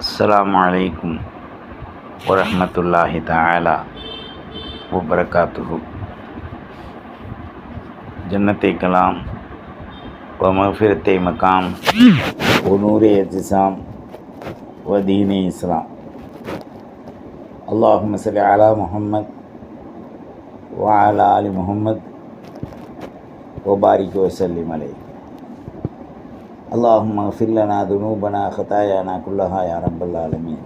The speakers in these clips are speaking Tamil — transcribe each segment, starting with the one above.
அஸ்ஸலாமு அலைக்கும் வரஹ்மத்துல்லாஹி தஆலா வபரகாத்துஹு. ஜன்னத்தை கலாம் வ மஃபிரத்தை மகாம் வ நூரே இத்திசாம் வ தீனே இஸ்லாம். அல்லாஹும்ம ஸல்லி அலா முஹம்மத் வ அலா ஆலி முஹம்மத் வ பாரிக் வ ஸல்லிம் அலைஹி. அல்லாஹும்ம ஃபிர் லனா துனூபனா ஹதாயானா குல்லஹா யா ரப்பல் ஆலமீன்.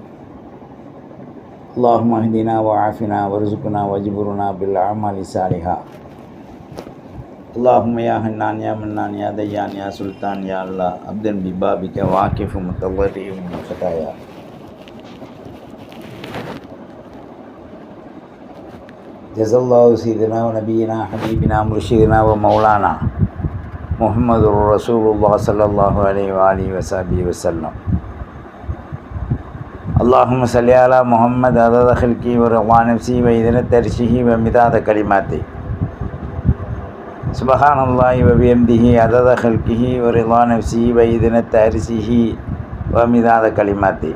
அல்லாஹும்ம ஹ்தினா வ ஆஃபினா வர்ஸுக்னா வஜ்புர்னா பில் அமாலி ஸாலிஹா. அல்லாஹும்ம யா ஹன்னான் யா மன்னான் யா தய்யான் யா சுல்தான் யா அல்லாஹ் அப்தன் பிபாபிக வாகிஃபு முத்தவர்ரியும் மின் ஹதாயா. ஜஸல்லாஹு சய்யிதனா வ நபியினா ஹபீபினா முர்ஷிதினா வ மௌலானா முஹம்மது ரசூலுல்லாஹ் ஸல்லல்லாஹு அலைஹி வ ஆலிஹி வ ஸஹ்பிஹி வஸல்லம். அல்லாஹும்ம ஸல்லி அலா முஹம்மத் அதத ஹல்கி வ ரிضா நஃப்ஸி வ இத்னத அர்ஷிஹி வ மிதாத கலிமாத்தி. சுப்ஹானல்லாஹி வ பிஹம்திஹி அதத ஹல்கிஹி வ ரிضா நஃப்ஸி வ இத்னத அர்ஷிஹி வ மிதாத கலிமாத்தி.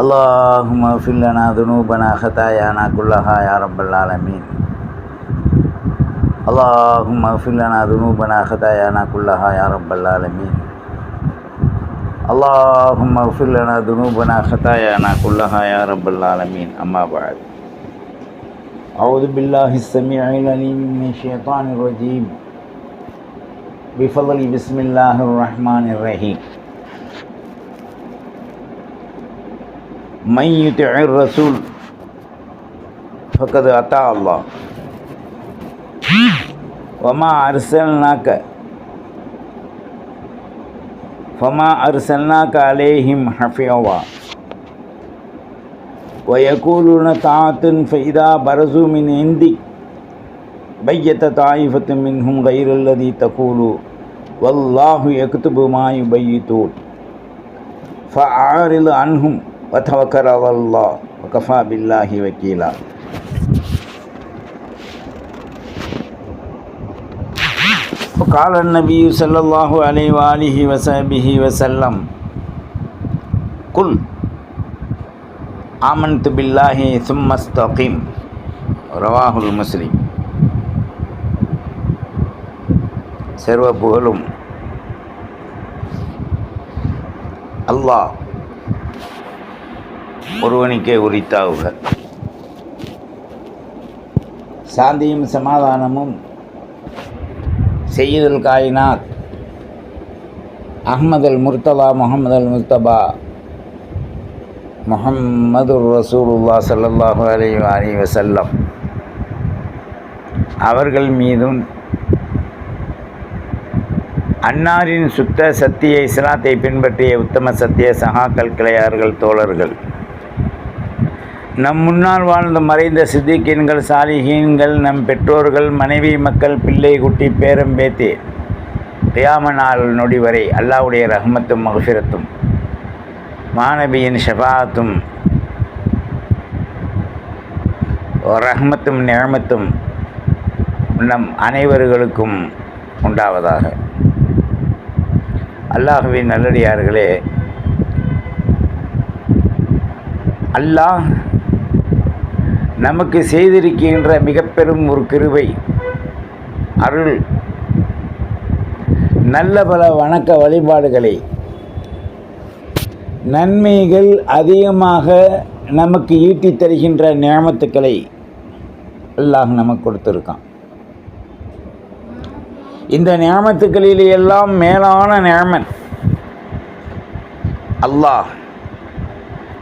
அல்லாஹும்ம ஃபிர் லனா துனூபனா ஹதாயானா குல்லஹா யா ரப்பல் ஆலமீன். اللهم اغفر لنا ذنوبنا خطايانا كلها يا رب العالمين. اللهم اغفر لنا ذنوبنا خطايانا كلها يا رب العالمين. أما بعد، أعوذ بالله السميع العليم من الشيطان الرجيم. بفضل بسم الله الرحمن الرحيم. من يطع الرسول فقد أطاع الله وما أرسلناك عليهم حفيظا ويقولون طاعة فإذا برزوا من عندك بيت طائفة منهم غير الذي تقول والله يكتب ما يبيتون فأعرض عنهم وتوكل على الله وكفى بالله وكيلا. قال النبي صلى الله عليه وآله وصحبه وسلم قل آمنت بالله ثم استقم. رواه المسلم. சர்வ புகழும் அல்லாஹ் ஒருவனுக்கே உரித்தாவுக. சாந்தியும் சமாதானமும் சையீதுல் காயினாத் அஹ்மதுல் முர்தலா முஹம்மதுல் முஸ்தபா முஹம்மதுர் ரசூலுல்லாஹ் ஸல்லல்லாஹு அலைஹி வஸல்லம் அவர்கள் மீதும் அன்னாரின் சுத்த சத்திய இஸ்லாத்தை பின்பற்றிய உத்தம சத்திய சகாக்கள், கிளையார்கள், தோழர்கள், நம் முன்னால் வாழ்ந்த மறைந்த சித்திகீன்கள், சாலிஹீன்கள், நம் பெற்றோர்கள், மனைவி, மக்கள், பிள்ளை, குட்டி, பேரம்பேத்தி, கியாம நாள் நொடி வரை அல்லாஹ்வுடைய ரஹ்மத்தும் மக்ஃபிரத்தும் மாநபியின் ஷஃபாஅத்தும் ரஹ்மத்தும் நிஅமத்தும் நம் அனைவர்களுக்கும் உண்டாவதாக. அல்லாஹ்வின் நல்லடியார்களே, அல்லாஹ் நமக்கு செய்திருக்கின்ற மிக பெரும் ஒரு கிருபை, அருள், நல்ல பல வணக்க வழிபாடுகளை, நன்மைகள் அதிகமாக நமக்கு ஈட்டித் தருகின்ற நியமத்துக்களை அல்லாஹ் நமக்கு கொடுத்துருக்கான். இந்த நியமத்துக்களில் எல்லாம் மேலான நியமத் அல்லாஹ்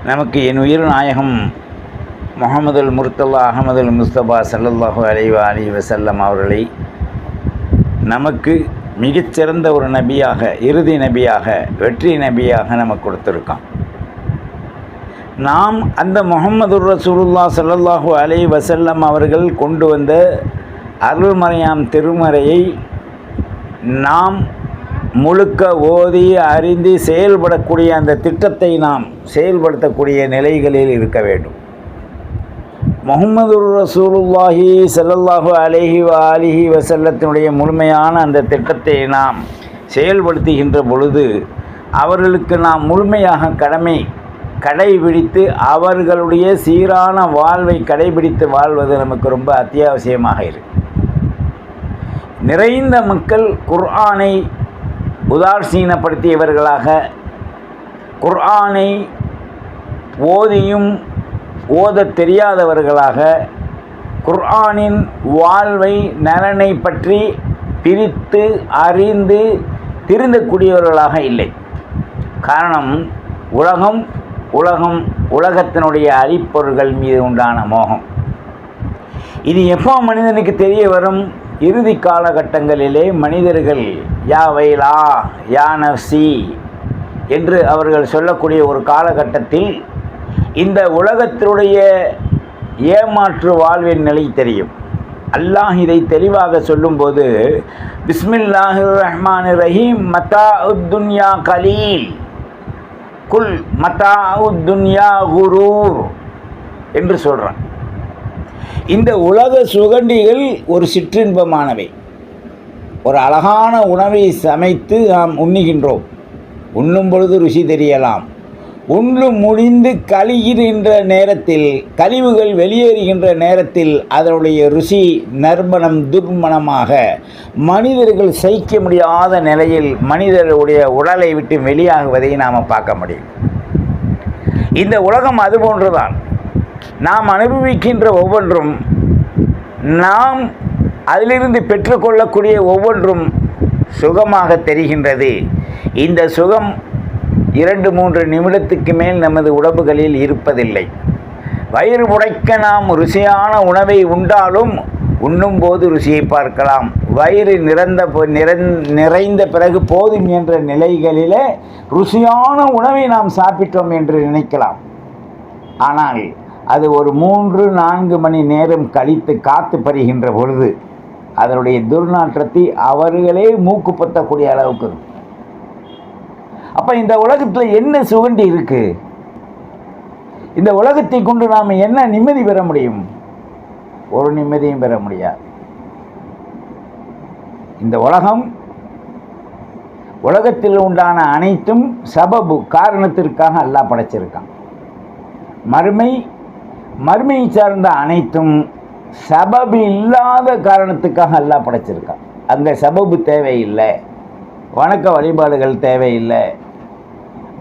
நமக்கு என் உயிர் நாயகம் முஹம்மதுல் முர்தலா அஹ்மதுல் முஸ்தபா ஸல்லல்லாஹு அலைஹி வஸல்லம் அவர்களை நமக்கு மிகச்சிறந்த ஒரு நபியாக, இறுதி நபியாக, வெற்றி நபியாக நமக்கு கொடுத்துருக்கான். நாம் அந்த முஹம்மதுர் ரசூலுல்லாஹ் ஸல்லல்லாஹு அலைஹி வஸல்லம் அவர்கள் கொண்டு வந்த அருள்மறையாம் திருமறையை நாம் முழுக்க ஓதி அறிந்து செயல்படக்கூடிய அந்த திட்டத்தை நாம் செயல்படுத்தக்கூடிய நிலைகளில் இருக்க வேண்டும். முஹம்மதுர் ரசூலுல்லாஹி ஸல்லல்லாஹு அலைஹி வஸல்லத்தினுடைய முழுமையான அந்த திட்டத்தை நாம் செயல்படுத்துகின்ற பொழுது அவர்களுக்கு நாம் முழுமையாக கடைபிடித்து அவர்களுடைய சீரான வாழ்வை கடைபிடித்து வாழ்வது நமக்கு ரொம்ப அத்தியாவசியமாக இருக்கு. நிறைந்த மக்கள் குர்ஆனை உதாசீனப்படுத்தியவர்களாக, குர்ஆனை ஓதியும் ஓதத் தெரியாதவர்களாக, குர்ஆனின் வாழ்வை நலனை பற்றி பிரித்து அறிந்து திருந்தக்கூடியவர்களாக இல்லை. காரணம், உலகத்தினுடைய அழிப்பொருள்கள் மீது உண்டான மோகம். இது எப்போ மனிதனுக்கு தெரிய வரும்? இறுதி காலகட்டங்களிலே மனிதர்கள் யா வைலா யா நஃப்சி என்று அவர்கள் சொல்லக்கூடிய ஒரு காலகட்டத்தில் இந்த உலகத்தினுடைய ஏமாற்று வாழ்வின் நிலை தெரியும். அல்லாஹ் இதை தெளிவாக சொல்லும்போது, பிஸ்மில்லாஹிர் ரஹ்மானிர் ரஹீம், மத்தாஉத் துன்யா கலீல் குல் மத்தாஉத் துன்யா குரூர் என்று சொல்கிறான். இந்த உலக சுகண்டிகள் ஒரு சிற்றின்பமானவை. ஒரு அழகான உணவை சமைத்து நாம் உண்ணுகின்றோம். உண்ணும் பொழுது ருசி தெரியலாம். உண்டு முடிந்து கழிகின்ற நேரத்தில், கழிவுகள் வெளியேறுகின்ற நேரத்தில் அதனுடைய ருசி நறுமணம் துர்மணமாக மனிதர்கள் சகிக்க முடியாத நிலையில் மனிதர்களுடைய உடலை விட்டு வெளியாகுவதை நாம் பார்க்க முடியும். இந்த உலகம் அதுபோன்றுதான். நாம் அனுபவிக்கின்ற ஒவ்வொன்றும், நாம் அதிலிருந்து பெற்றுக்கொள்ளக்கூடிய ஒவ்வொன்றும் சுகமாக தெரிகின்றது. இந்த சுகம் 2-3 நிமிடத்துக்கு மேல் நமது உடம்புகளில் இருப்பதில்லை. வயிறு முடைக்க நாம் ருசியான உணவை உண்டாலும் உண்ணும்போது ருசியை பார்க்கலாம். வயிறு நிறைந்த பிறகு போதும் என்ற நிலைகளிலே ருசியான உணவை நாம் சாப்பிட்டோம் என்று நினைக்கலாம். ஆனால் அது ஒரு 3-4 மணி நேரம் கழித்து காத்து பறிகின்ற பொழுது அதனுடைய துர்நாற்றத்தை அவர்களே மூக்கு பொத்தக்கூடிய அளவுக்கு இருக்கும். அப்போ இந்த உலகத்தில் என்ன சுகண்டி இருக்கு? இந்த உலகத்தை கொண்டு நாம் என்ன நிம்மதி பெற முடியும்? ஒரு நிம்மதியும் பெற முடியாது. இந்த உலகத்தில் உண்டான அனைத்தும் சபபு, காரணத்திற்காக அல்லாஹ் படைச்சிருக்கான். மறுமை சார்ந்த அனைத்தும் சபபு இல்லாத காரணத்துக்காக அல்லாஹ் படைச்சிருக்கான். அங்கே சபபு தேவையில்லை, வணக்க வழிபாடுகள் தேவையில்லை,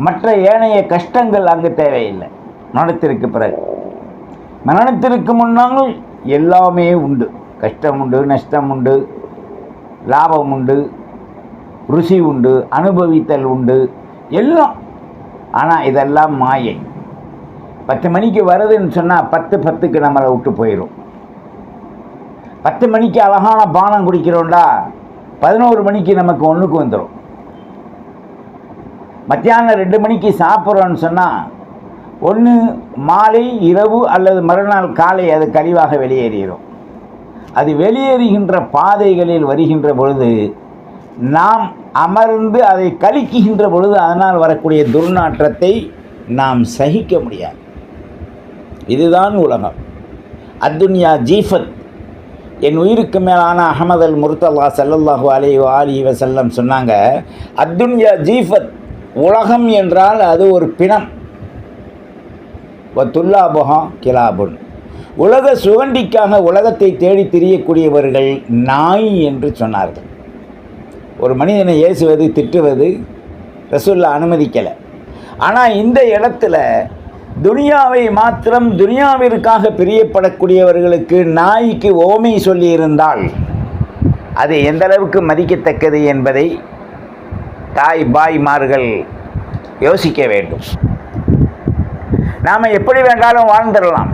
மற்ற ஏனைய கஷ்டங்கள் அங்கு தேவையில்லை. மரணத்திற்கு பிறகு, மரணத்திற்கு முன்னால் எல்லாமே உண்டு. கஷ்டம் உண்டு, நஷ்டம் உண்டு, லாபம் உண்டு, ருசி உண்டு, அனுபவித்தல் உண்டு, எல்லாம். ஆனால் இதெல்லாம் மாயை. 10 மணிக்கு வருதுன்னு சொன்னால் 10:10க்கு நம்மளை விட்டு போயிடும். 10 மணிக்கு அழகான பானம் குடிக்கிறோண்டா 11 மணிக்கு நமக்கு ஒன்றுக்கு வந்துடும். மத்தியானம் 2 மணிக்கு சாப்பிட்றோன்னு சொன்னால் ஒன்று மாலை, இரவு அல்லது மறுநாள் காலை அது கழிவாக வெளியேறிடும். அது வெளியேறுகின்ற பாதைகளில் வருகின்ற பொழுது நாம் அமர்ந்து அதை கழிக்குகின்ற பொழுது அதனால் வரக்கூடிய துர்நாற்றத்தை நாம் சகிக்க முடியாது. இதுதான் உலகம். அத்துன்யா ஜீஃபத். என் உயிருக்கு மேலான அஹமது அல் முர்தல்லா ஸல்லல்லாஹு அலைஹி வஸல்லம் சொன்னாங்க, அத்துன்யா ஜீஃபத், உலகம் என்றால் அது ஒரு பிணம். துல்லாபுஹா கிலாபுன், உலக சுகண்டிக்காக உலகத்தை தேடி திரியக்கூடியவர்கள் நாய் என்று சொன்னார்கள். ஒரு மனிதனை ஏசுவது, திட்டுவது ரசூலுல்லாஹ் அனுமதிக்கலை. ஆனால் இந்த இடத்துல துனியாவை மாத்திரம், துனியாவிற்காக பிரியப்படக்கூடியவர்களுக்கு நாய்க்கு ஓமை சொல்லியிருந்தால் அது எந்த அளவுக்கு மதிக்கத்தக்கது என்பதை பாய்மார்கள் யோசிக்க வேண்டும். நாம் எப்படி வேண்டாலும் வாழ்ந்துடலாம்.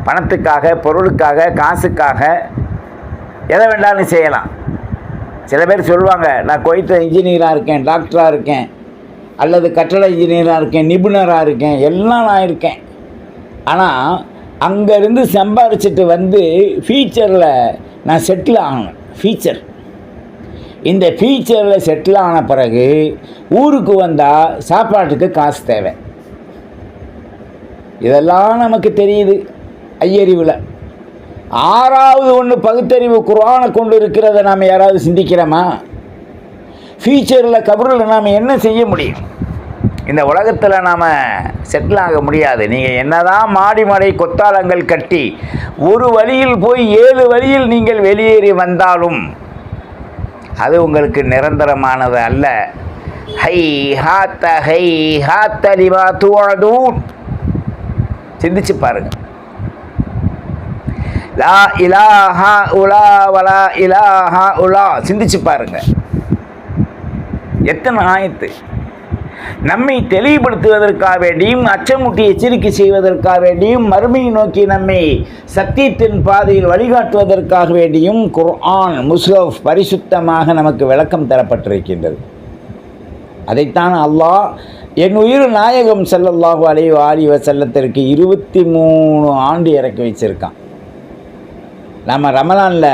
பணத்துக்காக, பொருளுக்காக, காசுக்காக எதை வேண்டாலும் செய்யலாம். சில பேர் சொல்லுவாங்க, நான் குவைத்தில் இன்ஜினியராக இருக்கேன், டாக்டராக இருக்கேன், அல்லது கட்டட இன்ஜினியராக இருக்கேன், நிபுணராக இருக்கேன், எல்லாம் நான் இருக்கேன். ஆனால் அங்கேருந்து சம்பாரிச்சிட்டு வந்து ஃபியூச்சரில் நான் செட்டில் ஆகணும். இந்த ஃபியூச்சரில் செட்டில் ஆன பிறகு ஊருக்கு வந்தால் சாப்பாட்டுக்கு காசு தேவை. இதெல்லாம் நமக்கு தெரியுது ஐயறிவில். 6வது ஒன்று பகுத்தறிவு குர்ஆனை கொண்டு இருக்கிறத நாம் யாராவது சிந்திக்கிறோமா? ஃபியூச்சரில் கபரில் நாம் என்ன செய்ய முடியும்? இந்த உலகத்தில் நாம் செட்டில் ஆக முடியாது. நீங்கள் என்னதான் மாடி மடை கொத்தாளங்கள் கட்டி ஒரு வழியில் போய் 7 வழியில் நீங்கள் வெளியேறி வந்தாலும் அது உங்களுக்கு நிரந்தரமானது அல்ல. ஹை ஹாத்த லிமா துஅதூன். சிந்திச்சு பாருங்க. லா இலாஹா உலா வலா இலாஹா உலா. சிந்திச்சு பாருங்க. எத்தனை ஆயத்து நம்மை தெளிவுபடுத்துவதற்காக வேண்டியும், அச்சமூட்டி எச்சரிக்கை செய்வதற்காக வேண்டியும், மறுமையை நோக்கி நம்மை சத்தியத்தின் பாதையில் வழிகாட்டுவதற்காக வேண்டியும் குர்ஆன் முஸ்ஹஃப் பரிசுத்தமாக நமக்கு விளக்கம் தரப்பட்டிருக்கின்றது. அதைத்தான் அல்லாஹ் என் உயிர் நாயகம் ஸல்லல்லாஹு அலைஹி வஸல்லத்திற்கு 23 ஆண்டு இறக்கி வச்சிருக்கான். நம்ம ரமலானில்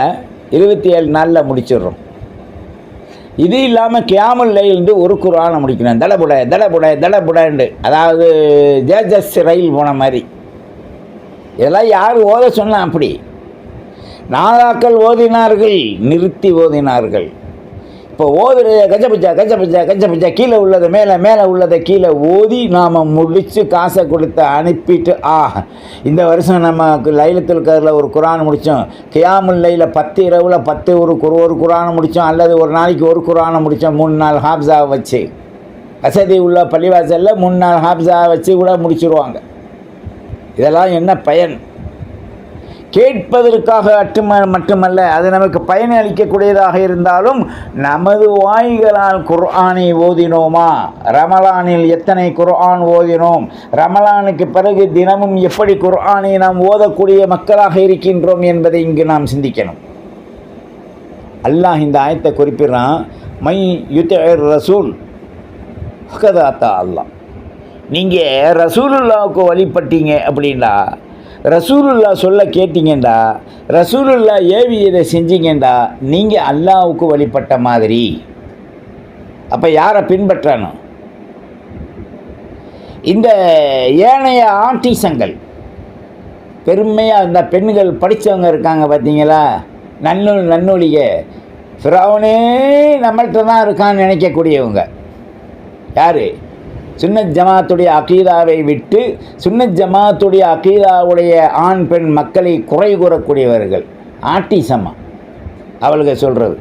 27 நாளில் முடிச்சிடுறோம். இது இல்லாமல் கியாமுல் லைல்ந்து ஒரு குர்ஆனை முடிக்கணும். தடபுடண்டு, அதாவது ஜேஜஸ் ரயில் போன மாதிரி. இதெல்லாம் யார் ஓத சொன்னால்? அப்படி நாதாக்கள் ஓதினார்கள், நிறுத்தி ஓதினார்கள். இப்போ ஓதுறது கஜபஜா கீழே உள்ளதை மேலே உள்ளதை கீழே ஓதி நாம் முடித்து காசை கொடுத்து அனுப்பிட்டு இந்த வருஷம் நம்ம லைலத்துல் கத்ரில் ஒரு குர்ஆன் முடித்தோம், கியாமுல் லைல 10 இரவில் 10 ஒரு குர்ஆனை முடித்தோம், அல்லது ஒரு நாளைக்கு ஒரு குர்ஆனை முடித்தோம். 3 நாள் ஹாப்ஸாவை வச்சு வசதி உள்ள பள்ளிவாசலில் 3 நாள் ஹாப்ஸாவை வச்சு கூட முடிச்சுருவாங்க. இதெல்லாம் என்ன பயன்? கேட்பதற்காக மட்டுமல்ல, அது நமக்கு பயனை அளிக்கக்கூடியதாக இருந்தாலும் நமது வாய்களால் குர்ஆனை ஓதினோமா? ரமலானில் எத்தனை குர்ஆன் ஓதினோம்? ரமலானுக்கு பிறகு தினமும் எப்படி குர்ஆனை நாம் ஓதக்கூடிய மக்களாக இருக்கின்றோம் என்பதை இங்கு நாம் சிந்திக்கணும். அல்லாஹ் இந்த ஆயத்தை குறிப்பிடுறான். மை யுத்திர் ரசூல் ஃபகத் அத்தா அல்லாஹ். நீங்கள் ரசூலுல்லாவுக்கு வழிபட்டீங்க அப்படின்னா, ரசூலுல்லா சொல்ல கேட்டீங்கண்டா, ரசூலுல்லா ஏவியதை செஞ்சீங்கண்டா, நீங்கள் அல்லாஹ்வுக்கு வழிபட்ட மாதிரி. அப்போ யாரை பின்பற்றணும்? இந்த ஏனைய ஆர்டிசங்கள் பெருமையாக இந்த பெண்கள் படித்தவங்க இருக்காங்க பார்த்தீங்களா, நன்னொழிக ஃபிரௌனே நம்மள்கிட்ட தான் இருக்கான்னு நினைக்கக்கூடியவங்க யார்? சுன்னத் ஜமாத்துடைய அகீதாவை விட்டு சுன்னத் ஜமாத்துடைய அகீதாவுடைய ஆண் பெண் மக்களை குறை கூறக்கூடியவர்கள். ஆட்டிசமா அவளுக்கு சொல்கிறது.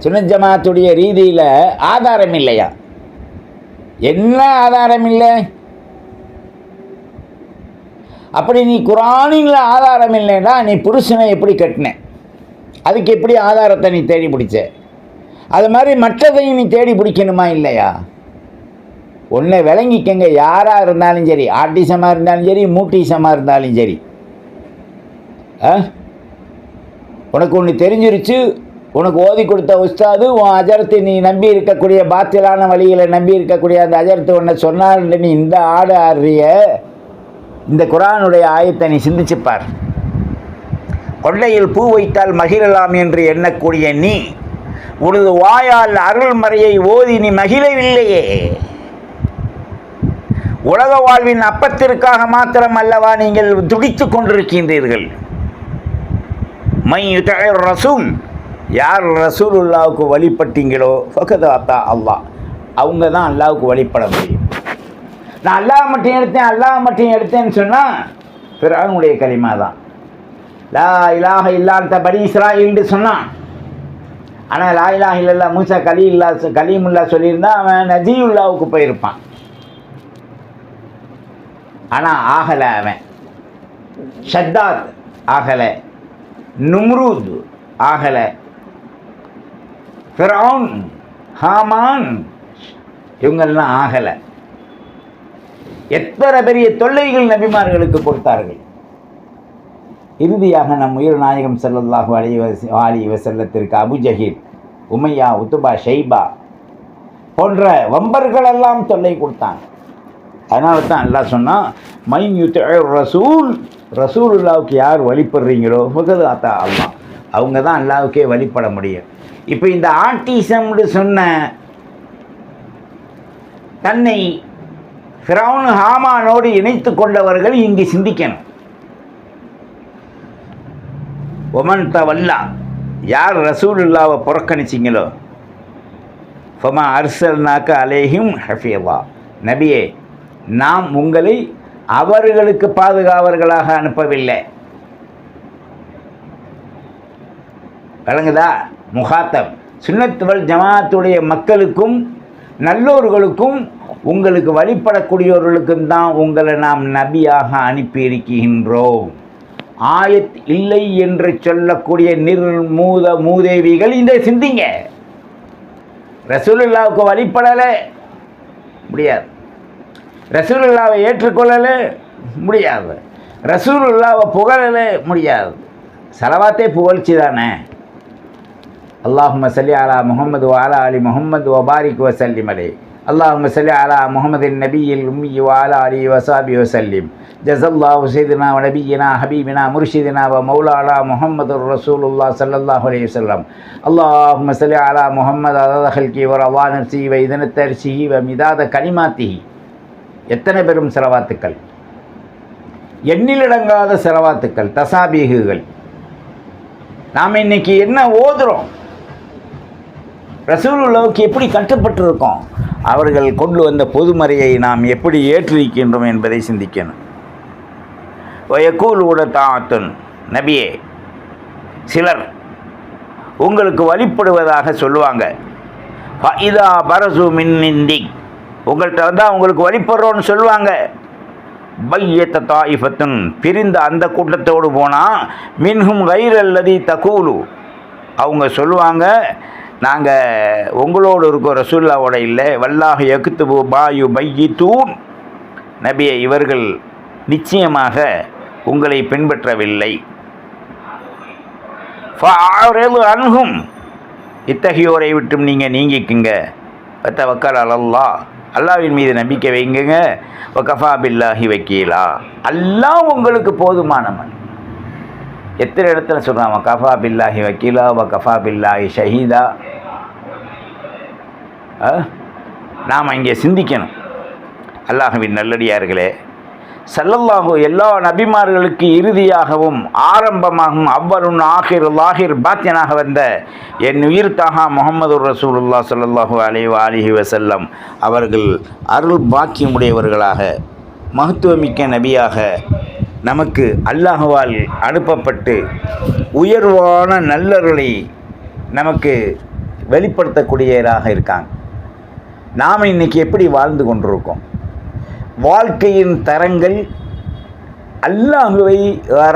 சுன்னத் ஜமாத்துடைய ரீதியில் ஆதாரம் இல்லையா? என்ன ஆதாரம் இல்லை? அப்படி நீ குர்ஆனில் ஆதாரம் இல்லைன்னா நீ புருஷனை எப்படி கட்டின? அதுக்கு எப்படி ஆதாரத்தை நீ தேடி பிடிச்ச? அது மாதிரி மற்றதையும் நீ தேடி பிடிக்கணுமா இல்லையா? ஒன்றை விளங்கிக்கங்க. யாராக இருந்தாலும் சரி, ஆர்டிசமாக இருந்தாலும் சரி, மூட்டிசமாக இருந்தாலும் சரி, உனக்கு ஒன்று தெரிஞ்சிருச்சு, உனக்கு ஓதி கொடுத்த உஸ்தாது உன் அஜரத்தை நீ நம்பி இருக்கக்கூடிய பாத்திலான வழிகளை நம்பி இருக்கக்கூடிய அந்த அஜரத்தை ஒன்றை சொன்னால் நீ இந்த ஆடு ஆடுறிய. இந்த குர்ஆனுடைய ஆயத்தை நீ சிந்திச்சுப்பார். கொள்ளையில் பூ வைத்தால் மகிழலாம் என்று எண்ணக்கூடிய நீ உனது வாயால் அருள்மறையை ஓதி நீ மகிழவில்லையே. உலக வாழ்வின் அப்பத்திற்காக மாத்திரம் அல்லவா நீங்கள் துடித்து கொண்டிருக்கின்றீர்கள். மை யுத்திர் ரசூல், யார் ரசூலுல்லாவுக்கு வழிபட்டீங்களோ ஃபகத் அத்தா அல்லாஹ், அவங்க தான் அல்லாவுக்கு வழிபட முடியும். நான் அல்லாஹ் மட்டும் எடுத்தேன்னு சொன்னால் ஃபிரௌனுடைய கலிமா தான். லா இலாஹ இல்லாத பனி இஸ்ராயீல்னு சொன்னான். ஆனால் லா இலாஹ இல்லல்லாஹ் மூசா கலீமுல்லா சொல்லியிருந்தா அவன் நஜியுல்லாவுக்கு போயிருப்பான். ஆனால் ஆகலை. அவன் ஷத்தாத் ஆகலை, நும்ரூத் ஆகலை, ஃபிரௌன், ஹாமான் இவங்கெல்லாம் ஆகலை. எத்தனை பெரிய தொல்லைகள் நபிமார்களுக்கு கொடுத்தார்கள். இறுதியாக நம் உயிர் நாயகம் ஸல்லல்லாஹு அலைஹி வஸல்லத்திற்கு அபுஜஹில், உமையா, உத்துபா, ஷைபா போன்ற வம்பர்களெல்லாம் தொல்லை கொடுத்தாங்க. அதனால தான் அல்லாஹ் சொன்னால் மைன் யுத்திர் ரசூல், ரசூலுல்லாவுக்கு யார் வழிபடுறீங்களோ ஃபகத் அத்தா அல்லாஹ், அவங்க தான் அல்லாஹ்வுக்கே வழிபட முடியும். இப்போ இந்த ஆர்டிசம்னு சொன்ன தன்னை ஃபிரௌன் ஹாமானோடு இணைத்து கொண்டவர்கள் இங்கு சிந்திக்கணும். ஒமன் தவல்லா, யார் ரசூலுல்லாவை புறக்கணிச்சிங்களோ ஃபமா அர்சல்னாக்க அலைஹிம் ஹஃபீவா, நபியே நாம் உங்களை அவர்களுக்கு பாதுகாவலர்களாக அனுப்பவில்லை. விளங்குதா? முகாத்தப் சுன்னத் வல் ஜமாத்துடைய மக்களுக்கும் நல்லோர்களுக்கும் உங்களுக்கு வழிபடக்கூடியவர்களுக்கும் தான் உங்களை நாம் நபியாக அனுப்பியிருக்கின்றோம். ஆயத் இல்லை என்று சொல்லக்கூடிய மூதேவிகள் இந்த சிந்திங்க. ரசூலுல்லாவுக்கு வழிபடலை முடியாது, ரசூலுல்லாவை ஏற்றுக்கொள்ளலை முடியாது, ரசூலுல்லாவை புகழலை முடியாது. சலவாத்தே புகழ்ச்சி தானே. அல்லாஹும்ம ஸல்லி அலா முஹம்மது வ அலா அலி முஹம்மது வ பாரிக் வ ஸல்லிம் அலைஹி. அல்லாஹும்ம ஸல்லி அலா முஹம்மதின் நபியில் உம்மி வ அலா அலிஹி வ ஸஹ்பிஹி வ ஸல்லிம். ஜஸல்லாஹு சய்யிதினா வ நபியினா ஹபீபினா முர்ஷிதினா வ மௌலானா முஹம்மதுர் ரசூலுல்லாஹ் ஸல்லல்லாஹு அலைஹி வஸல்லம். அல்லாஹும்ம ஸல்லி அலா முஹம்மது அதத ஹல்கி வ ரவா நஃப்ஸி வ இதனத் தர்ஷிஹி வ மிதாத கலிமாத்திஹி. எத்தனை பெரும் செலவாத்துக்கள், எண்ணிலடங்காத செலவாத்துக்கள், தசாபீகுகள். நாம் இன்னைக்கு என்ன ஓதுறோம்? ரசூலுல்லாவுக்கு எப்படி கட்டுப்பட்டிருக்கோம்? அவர்கள் கொண்டு வந்த பொதுமறையை நாம் எப்படி ஏற்றிருக்கின்றோம் என்பதை சிந்திக்கணும். வயக்கூல் உடத்தாத்துன், நபியே சிலர் உங்களுக்கு வழிபடுவதாக சொல்லுவாங்க. இதா பரசு மின்னிந்தி, உங்கள்கிட்ட வந்தால் உங்களுக்கு வழிபடுறோன்னு சொல்லுவாங்க. பையத்த தாயிஃபத்துன், பிரிந்த அந்த கூட்டத்தோடு போனால் மின்ஹும் கைர் அல்லதி தகூலு, அவங்க சொல்லுவாங்க நாங்கள் உங்களோடு இருக்கோம், ரசூல்லாவோட இல்லை. வல்லாஹ் யக்துபு பாயு பையித்தூன், நபியை இவர்கள் நிச்சயமாக உங்களை பின்பற்றவில்லை. ஃபஅரிது அன்ஹும், இத்தகையோரை விட்டும் நீங்கள் நீங்கிக்குங்க. வத்தவக்கல் அலல்லாஹ், அல்லாஹ்வின் மீது நம்பிக்கை வைங்குங்க. வகஃபா பில்லாஹி வக்கீலா, அல்லாஹ் உங்களுக்கு போதுமானவன். எத்தனை இடத்துல சொல்கிறான் வகஃபா பில்லாஹி வக்கீலா, வகஃபா பில்லாஹி ஷஹீதா. நாம் இங்கே சிந்திக்கணும். அல்லாஹ்வின் நல்லடியார்களே, ஸல்லல்லாஹு எல்லா நபிமார்களுக்கு இறுதியாகவும் ஆரம்பமாகவும் அவ்வருன் ஆஹிர் லாஹிர் பாத்தியனாக வந்த என் உயிர் தாகா முஹம்மது ரசூலுல்லாஹ் ஸல்லல்லாஹு அலைஹி வஸல்லம் அவர்கள் அருள் பாக்கியமுடையவர்களாக மகத்துவமிக்க நபியாக நமக்கு அல்லாஹ்வால் அனுப்பப்பட்டு உயர்வான நல்லர்களை நமக்கு வெளிப்படுத்தக்கூடியவராக இருக்காங்க. நாம் இன்றைக்கி எப்படி வாழ்ந்து கொண்டிருக்கோம்? வாழ்க்கையின் தரங்கள் அல்லாஹுவை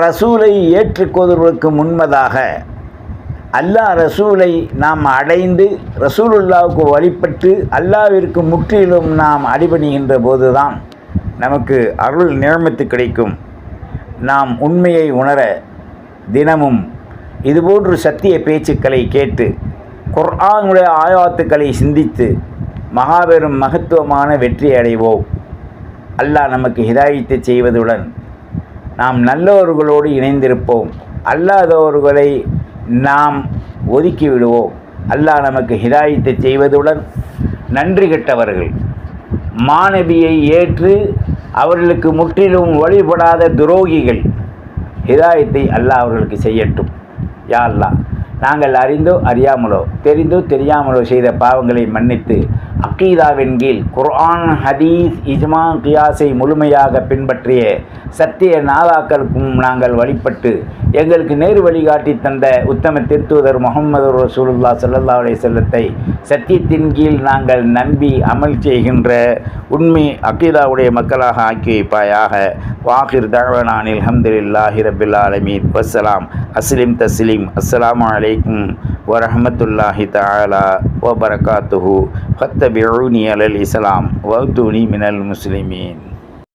ரசூலை ஏற்றுக்கொள்வதற்கு முன்பதாக அல்லாஹ் ரசூலை நாம் அடைந்து ரசூலுல்லாவுக்கு வழிபட்டு அல்லாஹ்விற்கு முற்றிலும் நாம் அடிபணிகின்ற போது தான் நமக்கு அருள் நியமத்து கிடைக்கும். நாம் உண்மையை உணர தினமும் இதுபோன்று சத்திய பேச்சுக்களை கேட்டு குர்ஆனுடைய ஆயாத்துக்களை சிந்தித்து மகாபெரும் மகத்துவமான வெற்றி அடைவோம். அல்லாஹ் நமக்கு ஹிதாயத்தை செய்வதுடன் நாம் நல்லவர்களோடு இணைந்திருப்போம். அல்லாதவர்களை நாம் ஒதுக்கி விடுவோம். அல்லாஹ் நமக்கு ஹிதாயத்தை செய்வதுடன் நன்றி கெட்டவர்கள் மாநபியை ஏற்று அவர்களுக்கு முற்றிலும் வழிபடாத துரோகிகள் ஹிதாயத்தை அல்லாஹ் அவர்களுக்கு செய்யட்டும். யா அல்லாஹ், நாங்கள் அறிந்தோ அறியாமலோ தெரிந்தோ தெரியாமலோ செய்த பாவங்களை மன்னித்து அக்கீதாவின் கீழ் குர்ஆன் ஹதீஸ் இஜ்மா கியாஸை முழுமையாக பின்பற்றிய சத்திய நாதாக்களுக்கும் நாங்கள் வழிபட்டு எங்களுக்கு நேரு வழிகாட்டி தந்த உத்தம திருத்தூதர் முஹம்மது ரசூலுல்லாஹ் ஸல்லல்லாஹு அலைஹி வஸல்லத்தை சத்தியத்தின் கீழ் நாங்கள் நம்பி அமல் செய்கின்ற உண்மை அக்கீதாவுடைய மக்களாக ஆக்கி வைப்பாயாக. வாஹிர் தஅவானா அல்ஹம்துலில்லாஹி ரப்பில் ஆலமீன். வஸ்ஸலாம். அஸ்லிம் தஸ்லீம். அஸ்ஸலாமு அலைக்கும் வரஹ்மத்துல்லாஹி தஆலா வபரகாத்துஹு. ஃபத்தபிஊனி அலல் இஸ்லாம் வஅத்தூனி மினல் முஸ்லிமீன்.